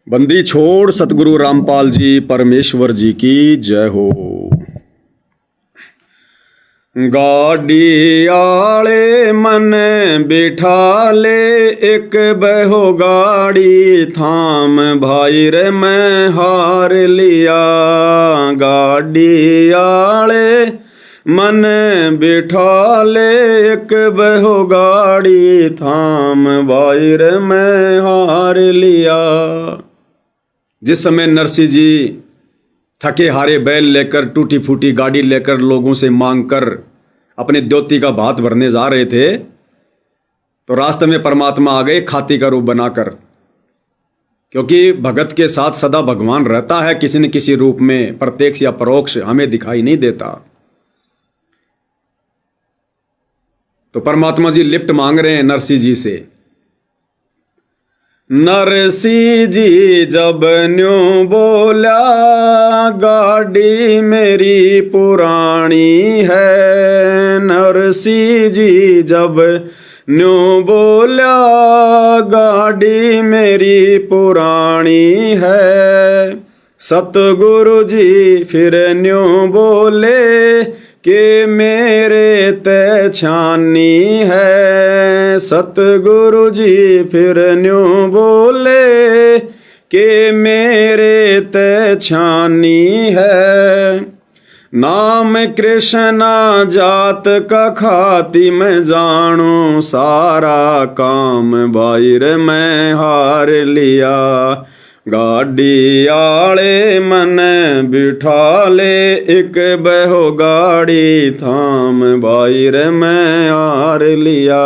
बंदी छोड़ सतगुरु रामपाल जी परमेश्वर जी की जय हो। गाड़ी आले मन बिठा ले एक बहो गाड़ी थाम भाई रे मैं हार लिया। गाड़ी आले मन बिठा ले एक बहो गाड़ी थाम भाई रे मैं हार लिया। जिस समय नरसिंह जी थके हारे बैल लेकर टूटी फूटी गाड़ी लेकर लोगों से मांग कर अपने द्योती का भात भरने जा रहे थे तो रास्ते में परमात्मा आ गए खाती का रूप बनाकर। क्योंकि भगत के साथ सदा भगवान रहता है किसी न किसी रूप में, प्रत्यक्ष या परोक्ष हमें दिखाई नहीं देता। तो परमात्मा जी लिफ्ट मांग रहे हैं नरसिंह जी से। नरसिंह जी जब न्यू बोला गाड़ी मेरी पुरानी है। नरसिंह जी जब न्यू बोला गाड़ी मेरी पुरानी है। सतगुरु जी फिर न्यू बोले कि मेरे ते छानी है। सतगुरु जी फिर न्यू बोले कि मेरे ते छानी है। नाम कृष्णा जात का खाती मैं जानू सारा काम भाई रे मैं हार लिया। गाड़ी आले मन बिठा ले एक बहो गाड़ी थाम भाई रे मैं हार लिया।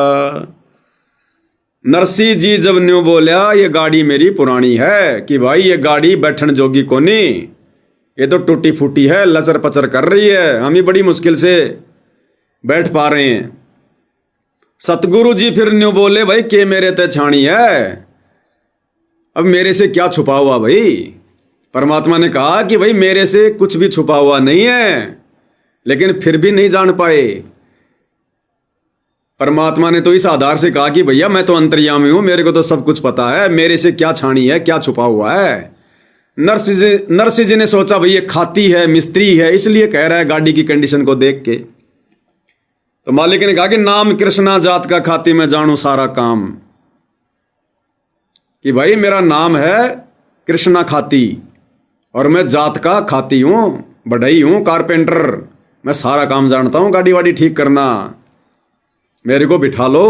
नरसिंह जी जब न्यू बोलिया ये गाड़ी मेरी पुरानी है कि भाई ये गाड़ी बैठन जोगी कोनी, ये तो टूटी फूटी है, लचर पचर कर रही है, हम ही बड़ी मुश्किल से बैठ पा रहे हैं। सतगुरु जी फिर न्यू बोले भाई के मेरे ते छानी है, अब मेरे से क्या छुपा हुआ भाई। परमात्मा ने कहा कि भाई मेरे से कुछ भी छुपा हुआ नहीं है, लेकिन फिर भी नहीं जान पाए। परमात्मा ने तो इस आधार से कहा कि भैया मैं तो अंतर्यामी हूं, मेरे को तो सब कुछ पता है, मेरे से क्या छानी है, क्या छुपा हुआ है। नरसिंह जी ने सोचा भाई ये खाती है, मिस्त्री है, इसलिए कह रहा है गाड़ी की कंडीशन को देख के। तो मालिक ने कहा कि नाम कृष्णा जात का खाती मैं जानू सारा काम, कि भाई मेरा नाम है कृष्णा खाती और मैं जात का खाती हूं, बढ़ई हूं, कारपेंटर, मैं सारा काम जानता हूं, गाड़ी वाड़ी ठीक करना। मेरे को बिठा लो,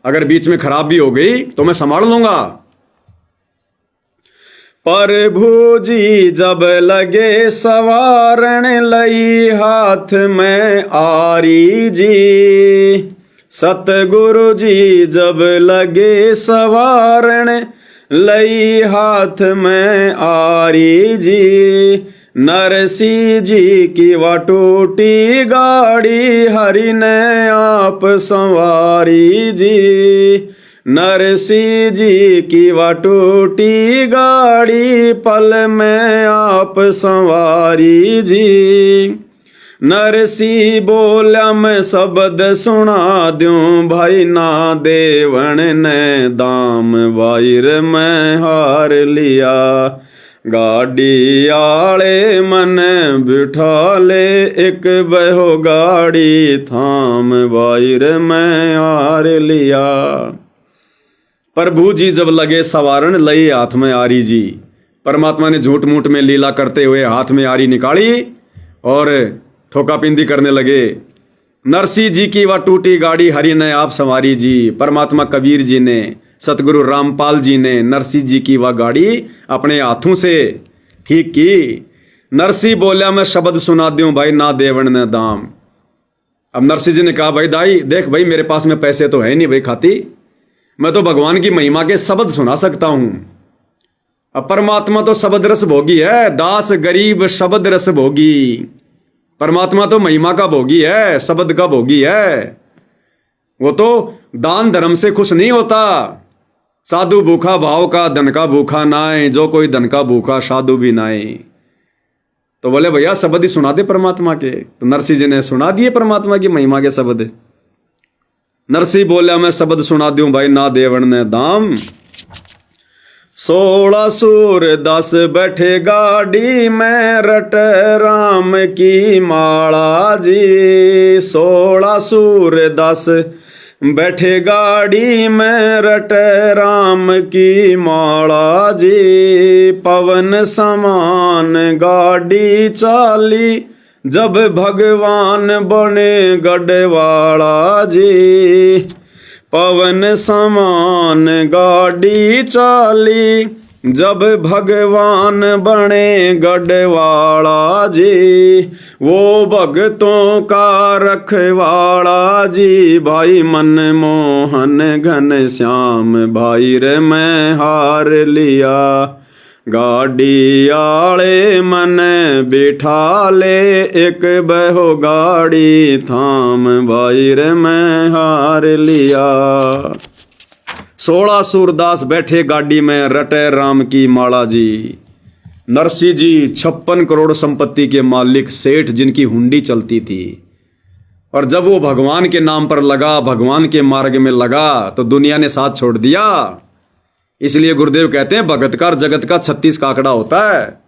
अगर बीच में खराब भी हो गई तो मैं संभाल लूंगा। प्रभु जी जब लगे सवारण लई हाथ में आरी जी। सतगुरु जी जब लगे सवारण लई हाथ में आरी जी। नरसिंह जी की वा टूटी गाड़ी हरि ने आप संवारी जी। नरसिंह जी की वा टूटी गाड़ी पल में आप संवारी जी। नरसिंह बोला मैं शब्द सुना दूं भाई ना देवण ने दाम भाई रे मैं हार लिया। गाड़ी आले मन बिठा ले एक बहो गाड़ी थाम भाई रे मैं हार लिया। प्रभु जी जब लगे सवारण लई हाथ में आरी जी। परमात्मा ने झूठ मूठ में लीला करते हुए हाथ में आरी निकाली और ठोका पिंदी करने लगे। नरसिंह जी की वह टूटी गाड़ी हरि ने आप संवारी जी। परमात्मा कबीर जी ने, सतगुरु रामपाल जी ने नरसिंह जी की वह गाड़ी अपने हाथों से ठीक की। नरसिंह बोला मैं शब्द सुना दूं भाई ना देवण ने दाम। अब नरसिंह जी ने कहा भाई दाई देख भाई मेरे पास में पैसे तो है नहीं भाई खाती, मैं तो भगवान की महिमा के शब्द सुना सकता हूं। अब परमात्मा तो शब्द रस भोगी है, दास गरीब शब्द रस भोगी। परमात्मा तो महिमा का भोगी है, शब्द का भोगी है। वो तो दान धर्म से खुश नहीं होता। साधु भूखा भाव का धन का भूखा नाए, जो कोई धन का भूखा साधु भी नाए। तो बोले भैया शब्द ही सुना दे परमात्मा के। तो नरसिंह जी ने सुना दिए परमात्मा की महिमा के शब्द। नरसिंह बोला मैं शब्द सुना दूं भाई ना देवण ने दाम। 16 सूरदास बैठे गाड़ी में रट राम की माला जी। 16 सूरदास बैठे गाड़ी में रट राम की माला जी। पवन समान गाड़ी चाली जब भगवान बने गढ़वाला जी। पवन समान गाड़ी चाली जब भगवान बने गढ़वाला जी। वो भगतों का रखवाला जी। भाई मनमोहन घन श्याम भाई रे मैं हार लिया। गाड़ी आले मन बिठा ले एक बहो गाड़ी थाम भाई रे मैं हार लिया। 16 सूरदास बैठे गाड़ी में रटे राम की माला जी। नरसिंह जी 56 करोड़ संपत्ति के मालिक सेठ जिनकी हुंडी चलती थी, और जब वो भगवान के नाम पर लगा, भगवान के मार्ग में लगा, तो दुनिया ने साथ छोड़ दिया। इसलिए गुरुदेव कहते हैं भगत का जगत का 36 का आंकड़ा होता है।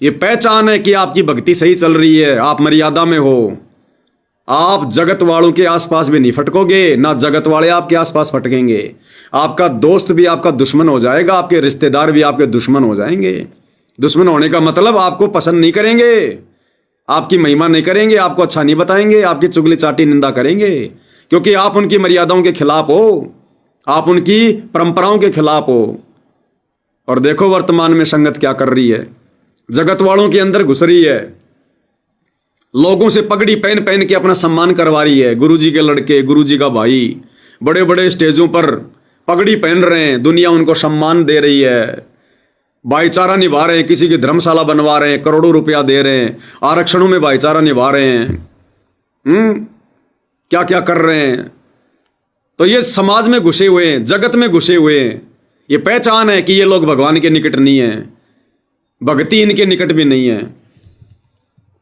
ये पहचान है कि आपकी भक्ति सही चल रही है, आप मर्यादा में हो। आप जगत वालों के आसपास भी नहीं फटकोगे, ना जगत वाले आपके आसपास फटकेंगे। आपका दोस्त भी आपका दुश्मन हो जाएगा, आपके रिश्तेदार भी आपके दुश्मन हो जाएंगे। दुश्मन होने का मतलब आपको पसंद नहीं करेंगे, आपकी महिमा नहीं करेंगे, आपको अच्छा नहीं बताएंगे, आपकी चुगली चाटी निंदा करेंगे, क्योंकि आप उनकी मर्यादाओं के खिलाफ हो, आप उनकी परंपराओं के खिलाफ हो। और देखो वर्तमान में संगत क्या कर रही है, जगत वालों के अंदर घुस रही है, लोगों से पगड़ी पहन पहन के अपना सम्मान करवा रही है। गुरुजी के लड़के, गुरुजी का भाई बड़े बड़े स्टेजों पर पगड़ी पहन रहे हैं, दुनिया उनको सम्मान दे रही है, भाईचारा निभा रहे हैं, किसी की धर्मशाला बनवा रहे हैं, करोड़ों रुपया दे रहे हैं, आरक्षणों में भाईचारा निभा रहे हैं, क्या क्या कर रहे हैं। तो ये समाज में घुसे हुए हैं, जगत में घुसे हुए हैं। ये पहचान है कि ये लोग भगवान के निकट नहीं है, भक्ति इनके निकट भी नहीं है।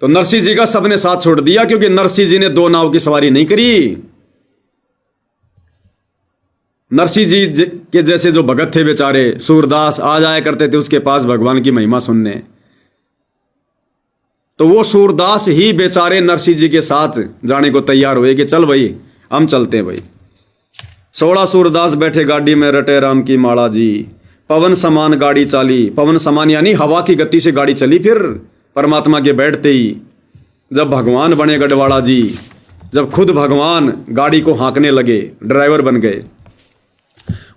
तो नरसिंह जी का सबने साथ छोड़ दिया, क्योंकि नरसिंह जी ने 2 नाव की सवारी नहीं करी। नरसिंह जी के जैसे जो भगत थे बेचारे, सूरदास आ जाया करते थे उसके पास भगवान की महिमा सुनने, तो वो सूरदास ही बेचारे नरसिंह जी के साथ जाने को तैयार हुए कि चल भाई हम चलते हैं भाई। 16 सूरदास बैठे गाड़ी में रटे राम की माला जी। पवन समान गाड़ी चाली, पवन समान यानी हवा की गति से गाड़ी चली फिर परमात्मा के बैठते ही। जब भगवान बने गढ़वाला जी, जब खुद भगवान गाड़ी को हाँकने लगे, ड्राइवर बन गए।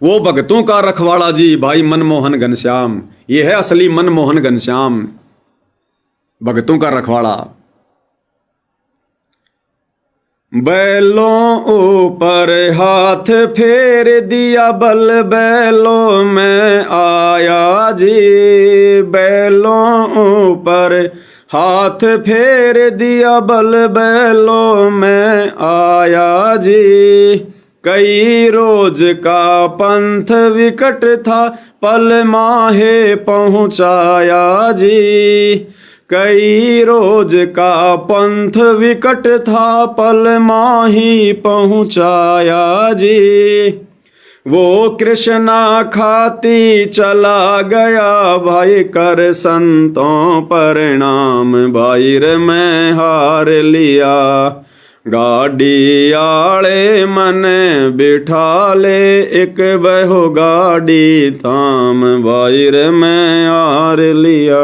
वो भक्तों का रखवाला जी भाई मनमोहन घनश्याम, ये है असली मनमोहन घनश्याम, भक्तों का रखवाला। बैलों ऊपर हाथ फेर दिया, बल बैलों में आया जी। बैलों ऊपर हाथ फेर दिया, बल बैलों में आया जी। कई रोज का पंथ विकट था, पल माहे पहुंचाया जी। कई रोज का पंथ विकट था, पल माही पहुंचाया जी। वो कृष्णा खाती चला गया, भाई कर संतों परिणाम, भाई रे मैं हार लिया। गाड़ी आले मन बिठा ले एक बहो गाड़ी थाम, भाई रे मैं हार लिया।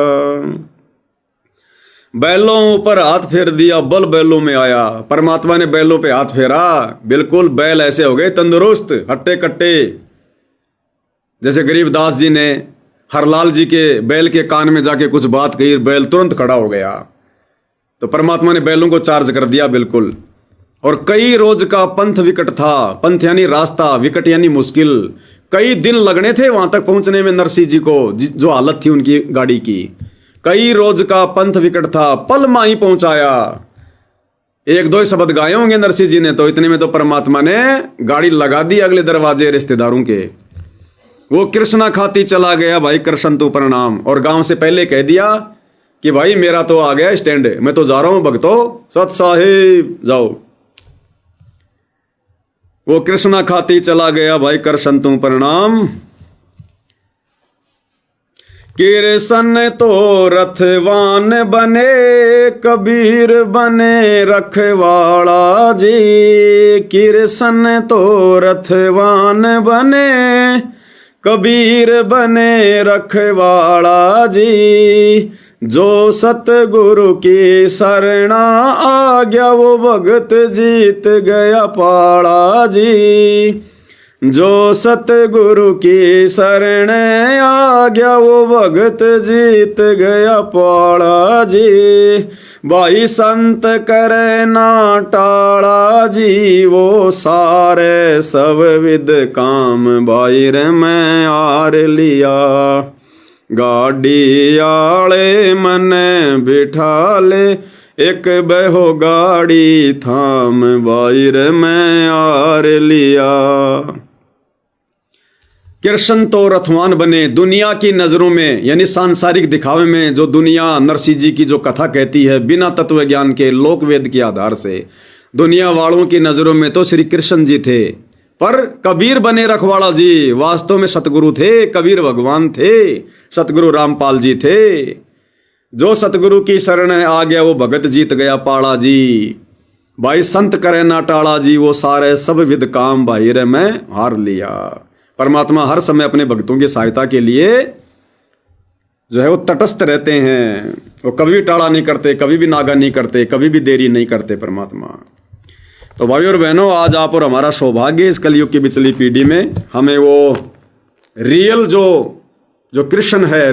बैलों ऊपर हाथ फेर दिया, बल बैलों में आया। परमात्मा ने बैलों पे हाथ फेरा, बिल्कुल बैल ऐसे हो गए तंदुरुस्त, हट्टे कट्टे। जैसे गरीबदास जी ने हरलाल जी के बैल के कान में जाके कुछ बात कही, बैल तुरंत खड़ा हो गया। तो परमात्मा ने बैलों को चार्ज कर दिया बिल्कुल। और कई रोज का पंथ विकट था, पंथ यानी रास्ता, विकट यानी मुश्किल। कई दिन लगने थे वहां तक पहुंचने में नरसिंह जी को, जो हालत थी उनकी गाड़ी की। कई रोज का पंथ विकट था, पल माही पहुंचाया। 1-2 शब्द गाए होंगे नरसिंह जी ने, तो इतने में तो परमात्मा ने गाड़ी लगा दी अगले दरवाजे रिश्तेदारों के। वो कृष्णा खाती चला गया, भाई कृष्ण तू प्रणाम। और गांव से पहले कह दिया कि भाई मेरा तो आ गया स्टैंड, मैं तो जा रहा हूं भक्तो, सत साहिब जाओ। वो कृष्णा खाती चला गया, भाई कृष्ण तू प्रणाम। कृष्ण तो रथवान बने, कबीर बने रखवाला जी। कृष्ण तो रथवान बने, कबीर बने रखवाला जी। जो सतगुरु की शरणा आ गया वो भगत जीत गया पाला जी। जो सतगुरु की शरण आ गया वो भगत जीत गया पाला जी। भाई संत करे ना टाला जी, वो सारे सब विद काम भाई रे मैं आर लिया। गाड़ी आले मने बिठा ले, एक बहो गाड़ी थाम भाई रे मैं आर लिया। कृष्ण तो रथवान बने, दुनिया की नजरों में यानी सांसारिक दिखावे में जो दुनिया नरसिंह जी की जो कथा कहती है बिना तत्व ज्ञान के लोक वेद के आधार से, दुनिया वालों की नजरों में तो श्री कृष्ण जी थे। पर कबीर बने रखवाला जी वास्तव में सतगुरु थे, कबीर भगवान थे, सतगुरु रामपाल जी थे। जो सतगुरु की शरण आ गया वो भगत जीत गया पाला जी। भाई संत करे ना टाला जी, वो सारे सब विद काम भाई रे मैं हार लिया। परमात्मा हर समय अपने भक्तों की सहायता के लिए जो है वो तटस्थ रहते हैं, वो कभी भी टाला नहीं करते, कभी भी नागा नहीं करते, कभी भी देरी नहीं करते परमात्मा। तो भाई और बहनों, आज आप और हमारा सौभाग्य इस कलयुग की बिचली पीढ़ी में हमें वो रियल जो कृष्ण है,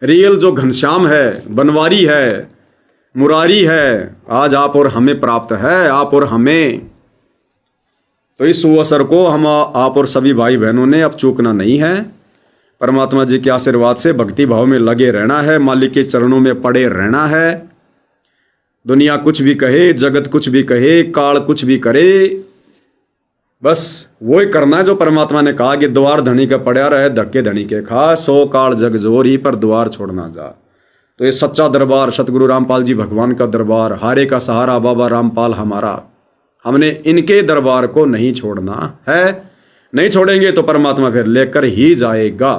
रियल जो घनश्याम है, बनवारी है, मुरारी है, आज आप और हमें प्राप्त है, आप और हमें। तो इस सुअवसर को हम आप और सभी भाई बहनों ने अब चूकना नहीं है। परमात्मा जी के आशीर्वाद से भक्ति भाव में लगे रहना है, मालिक के चरणों में पड़े रहना है। दुनिया कुछ भी कहे, जगत कुछ भी कहे, काल कुछ भी करे, बस वही करना है जो परमात्मा ने कहा कि द्वार धनी का पड़ा रहे, धक्के धनी के खा, सो काल जग जोर ही पर द्वार छोड़ना जा। तो ये सच्चा दरबार सतगुरु रामपाल जी भगवान का दरबार, हारे का सहारा बाबा रामपाल हमारा, हमने इनके दरबार को नहीं छोड़ना है। नहीं छोड़ेंगे तो परमात्मा फिर लेकर ही जाएगा।